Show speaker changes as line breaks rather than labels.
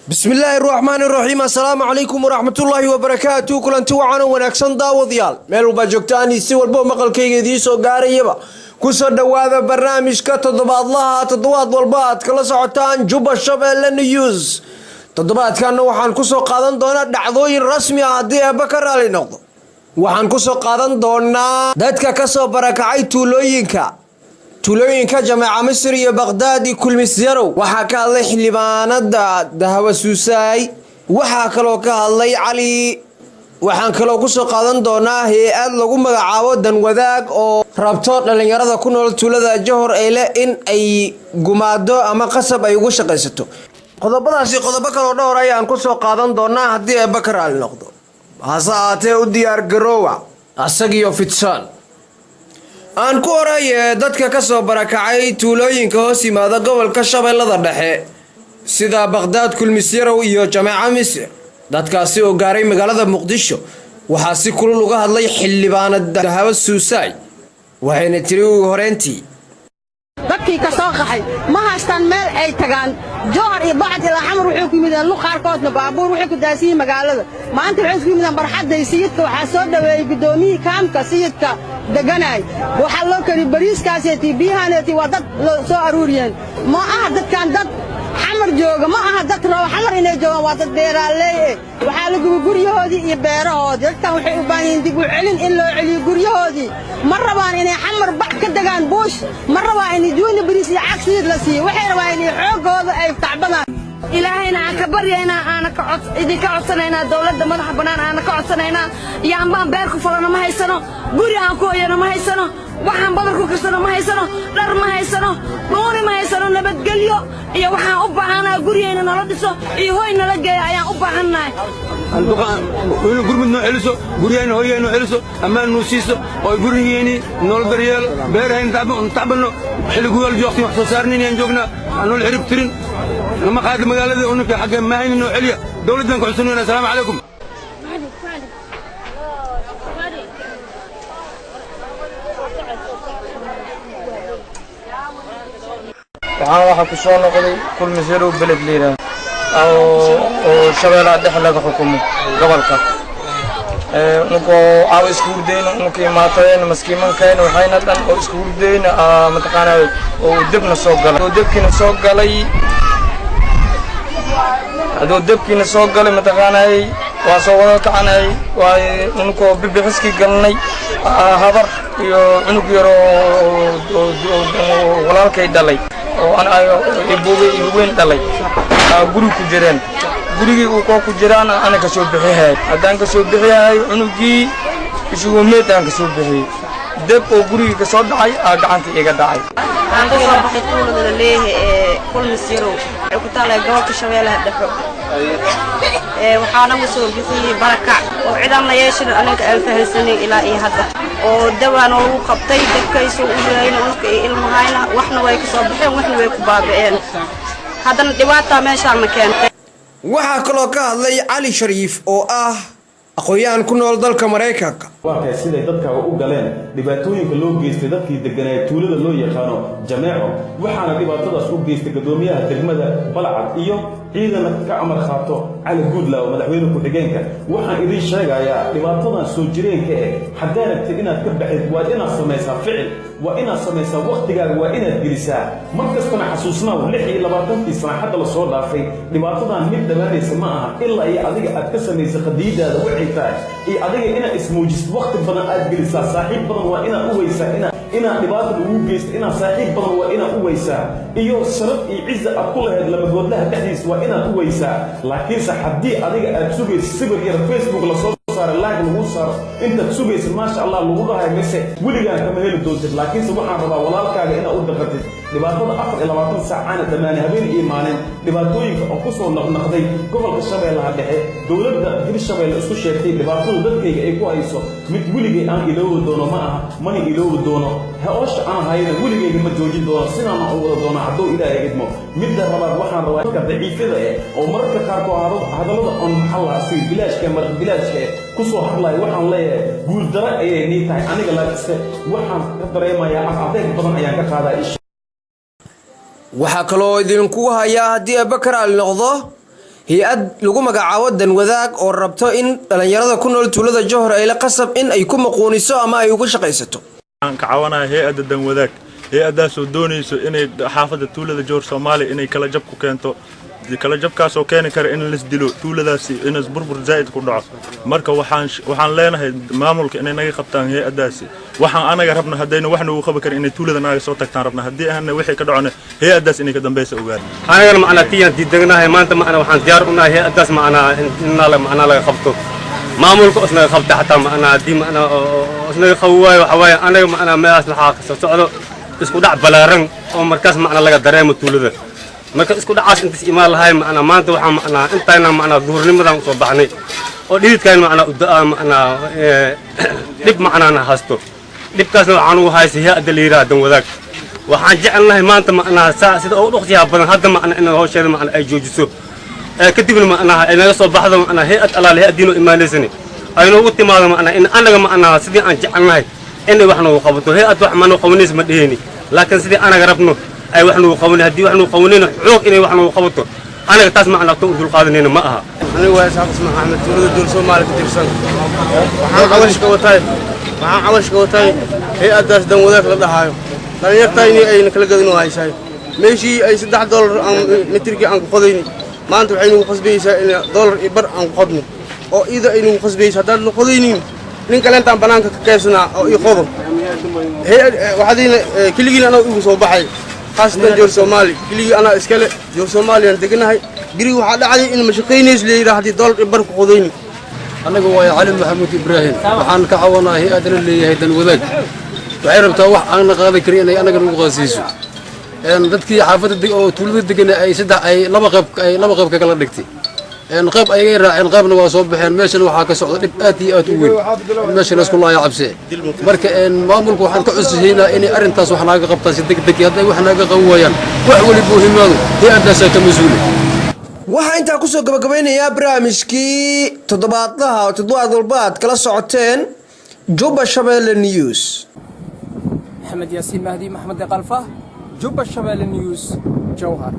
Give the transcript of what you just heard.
بسم الله الرحمن الرحيم السلام عليكم ورحمة الله وبركاته كلنتي وعنا ونكسن داوديال ميلو باجوكتاني سي والبو مقلكيga idii soo gaarayaba ku soo dhawaada barnaamijka toddobaadlaha toddobaad walba aad kala socotaan Juba Shabeelle News toddobaadkan waxaan ku soo qaadan doonaa dhacdooyin rasmi ah hadii ay Bakar Ali noqdo waxaan ku soo qaadan doonaa dadka ka soo barakacay tuulooyinka Jamaaca Misr iyo Baghdad kulmisyarow waxa ka hadlay xildhibaanada Dahawa Suusaay waxa kaloo ka hadlay Ali waxaan kaloo ku soo qaadan doonaa hay'ad lagu magacaabo dan wadaag oo rabto dhalinyarada ku nool tuulada Johor in ay gumaado ama qasab ay ugu shaqeysato qodobadaasi qodobo kale oo dhowr ah ayaan ku soo qaadan doonaa hadii ay Bakar Ali noqdo haasaatee u diyaar garoowa asagiyo fidsan aan ku horay dadka ka soo barakacay tuulooyinka hoos yimaada gobolka Shabeellada Dhexe sida Baghdad kulmisyarow iyo Jamaaca Misr dadkaasi oo gaaray magaalada Muqdisho waxa si kulul uga hadlay xildhibaanada Dahawa Suusaay waxayna tiri ugu horeyntii
dadkii ka soo qaxay ma haystaan meel ay tagaan Johor iyo Bacd ila Xamar wuxuu ku yimideen lu qaarkoodna baabuur wuxuu ku daasiyay magaalada maanta wuxuu ku yimideen barxadda sayidka waxa soo dhaweeyay gudoomiyaha kaamka sayidka deganay waxa loo kari bariiskaasi biyahaanati waa dad soo aruuriyeen ma aha dadkan dad xamar jooga ma aha dad roo xamar inay joogaan waa dad beeraley waxa lagu guryahoodii iyo beerahoodii dadkan waxay u baahan yihiin dib u celin in loo celiyo guryahoodii ma rabaan inay xamar bax ka degaan buush ma rabaan inay duuna bariis iyo cagsiid la siiyo waxay rabaan inay xoogooda ay tacbadaan ilaahayna aan ka baryayna aan ka cod idinka codsanayna dawladda madaxa banaan aan ka codsanayna yaan baan beer ku falana ma haysano guri aan ku hoyana ma haysano waxaan badar ku karsano ma haysano dhar ma haysano nooni ma haysano nabadgelyo iyo waxaan u baahanaa guriyayna nala dhiso iyo hoy nala geeyo ayaan u baahanahay
anduqaan inuu gurmud noo celiso guriyayna hoyayna noo celiso ammaan noo siiso oo gurigeeni nool daryeel beerahayn tacbano xilligu wal joogti wax soo saarneen joognaa anul xirib tirin lama qaad magaalada unka xagga ma hayno noo celiya dawladdan ku xusuunayna assalaamu calaykum
waxa ku soo noqday kulmisyarow beled leeyahay oo Shabeellaha Dhexe laga xukumo gobolka nuko aw isku hurdeyno nuko imaatayeen maskiimankayna waxayna dhan oo isku hurdeyna mataqaanay oo dibna soo galay oo dibkina soo galay adoo dibkina soo galay mataqaanay waa soo wada kacanay waa nuko bibixiski galnay habar iyo unug yaro walaalkay dhalay oo aan ay ibooyin dhalay guri ku jireen gurigi uu ku jiraan ana ka soo bixihay hadaan ka soo bixihay unugii isugu meedaan ka soo bixiyay dab oo gurigi ka soo dhacay gacanta iga dhacay
aan ka soo baxay tuulada leeyahay kulmisyarow ku taalay gobolka Shabeellaha Dhexe waxaana soo bixiyay barakac oo ciidan la yeeshay anaga aan fahansanay ilaa iyo hadda oo dawaan oo qabtay dadkaysu u yeeyna ilmahayna waxna way ka soo baxeen waxna way ku baaba'een haddana dhibaato meesha ma keentay
waxa kaloo ka hadlay Ali Shariif oo ah aqoon ku nool dalka Mareykanka
waa sida dadka u galeen dhibaatooyinka loo geystay dadkii deganaa tuulada loo yaqaano Jamaaco waxaana dhibaatadaas u geystay gudoomiyaha degmada Balcad iyo ciidan ka amar qaato Ali Goodlaw madaxweynaha ku xigeenka waxaan idin sheegayaa dhibaatadan soo jireenka haddaanad inaad ka baxid waa inaad samaysaa ficil waa inaad samaysaa waqtigaaga waa inaad gelisaa markastana xasuusnaa 26 sano hadda la soo dhaafay dhibaatadan mid dhawaanaysa ma aha ilaa ay adiga aad ka samaysay qadiidaada wixii tahay iyo adiga inaad ismoojisid waqti badan aad gelisaa saaxiib badan waa inaad u weysaa inaad dhibaato ugu geysto inaad saaxiib badan waa inaad u weysaa iyo sharaf iyo ciise aad ku lahayd laba goodlaha dhexdiisa waa inaad u weysaa laakiinse haddii adiga aad sugayso sawir yar Facebook la soo saaro laag lagu saaro intaad sugayso maasha Allah lagu dhahay mise weligaan kama heli doontid laakiinse waxaan rabaa walaalkaaga inaad u dhaqatid dhibaatada 24 saacana dhammaan habeen iyo maalin dhibaatooyinka oo ku soo noqnoqday gobolka Shabeellaha Dhexe dawladda Hirshabeelle isku sheegtay dhibaatada dadkayga ay ku hayso mid weligay aan iloowi doono ma aha mana iloowi doono hawsha aan hayna weligayga ma joojin doono sidaan u wada doono hadduu Ilaahay idmo midda labaad waxaan rabaa ka daciifada oo mararka qaar ku hadalada on maxalla asii bilaashka ku soo hadlay waxaan leeyahay guul dara ayay niitahay aniga laakiinse waxaan ka dareemayaa adeeg badan ayaan ka qaadaa
waxa kaloo idinku hayaa hadii Bakar Ali noqdo hay-ad lagu magacaabo danwadaag oo rabto in dhalinyarada ku nool tuulada Jowhar ay la qasab in ay ku maquuniso ama ay ugu shaqaysato.
waxaan ka caawinayaa hay-adda danwadaag hay-addaas oo doonayso inay xaafadda tuulada Jowhar Soomaaliya inay kala jab ku keento kala jabkaas oo keeni kara in la isdilo tuuladaasi in burbur zaid ku dhaco marka waxaan leenahay maamulka inay naga qabtaan hay-addaasi waxaan anaga rabno hadayna waxna uu qaban karin inay tuulada naga soo tagtaan rabna hadii aan wixii ka dhacona hay-addaas inay ka dambayso ogaan
anagana macna tiyan diidagnahay maanta macna waxaan diyaar u nahay hay-addaas macna in laga qabto maamulka isna qabta xataa macna hadii macna isna qawaayo waxa waaye anaga macna meelaas waxa ka socdo isku dhac balaaran oo markaas macna laga dareemo tuulada marka isku dhacaas inta iimaan lahayn macna maanta waxa macna intayna macna duurnimadan soo baxnay oo dhididkaan macna u daa macna dib macna haasto dibkaasna waxaan u haysay hay-adda la yiraahdo danwadaag waxaan jecelnahay maanta macna sida oo dhuqsiya badan hadda macna in hawsheeda macna ay joojiso kadibna macna ay naga soo baxdo macna hay-ad alaal hay-addiino iimaanaysani aynu ugu timaado macna in anaga macna sidii aan jecelnahay in waxna uu qabato hay-ad wax ma qabanayso ma dheheni laakiin sidii anaga rabno ay waxna uu qabanay hadii waxna uu qabanayna xoog inay waxna uu qabato anaga taas macna tuu dul qaadanayna ma aha
aniga waa Isaaq Ismaan Axmed tuulada Jowhar Soomaaliya ka tirsan waxaan cawash ka watay hay-addaas danwadaag la dhahayo dhalinyartayni ayna kala gadin oo haysaay meeshii ay $3 mitirkii aan ku qodayni maanta waxay nagu qasbaysaa in $1.5 aan ku qodno oo ida ay nagu qasbaysaa haddaan la qodaynin nin kale intaan banaanka ka kaysana oo ii qodo waxaadina keligiin anaa ugu soo baxay qaasatan Jowhar Soomaaliya keligii anaa iskale Jowhar Soomaaliya aan deganahay guri waxaa dhacday in ma shaqaynays leeyahay haddii $1.5 ku qodayni
anagu waa Cali Maxamuud Ibraahim waxaan ka caawinaa hay-adda leeyahay danwadaag waxay rabtaa wax aan qaadan karin inay anaga ugu qaasiiso dadkii xaafadda oo tuulada degan ay laba qayb ka kala dhigtay qayb ayay raaceen qaybna waa soo baxeen meeshana waxaa ka socda dhib aad iyo aad u weyn meesha la isku laayo cabsi marka maamulku waxaan ka cusubnaynaa inay arintaas wax naga qabtaan si degdeg haday wax naga qaban waayaan wax wali muhiimadu hay-addaas ka mas'uul
waxaa intaa kusoo gabagabeynayaa barnaamijkii toddobaad walbaad kala socoteen Juba Shabeelle News
محمد ياسين مهدي محمد قلفة جوبا شباب النيوز جوهر.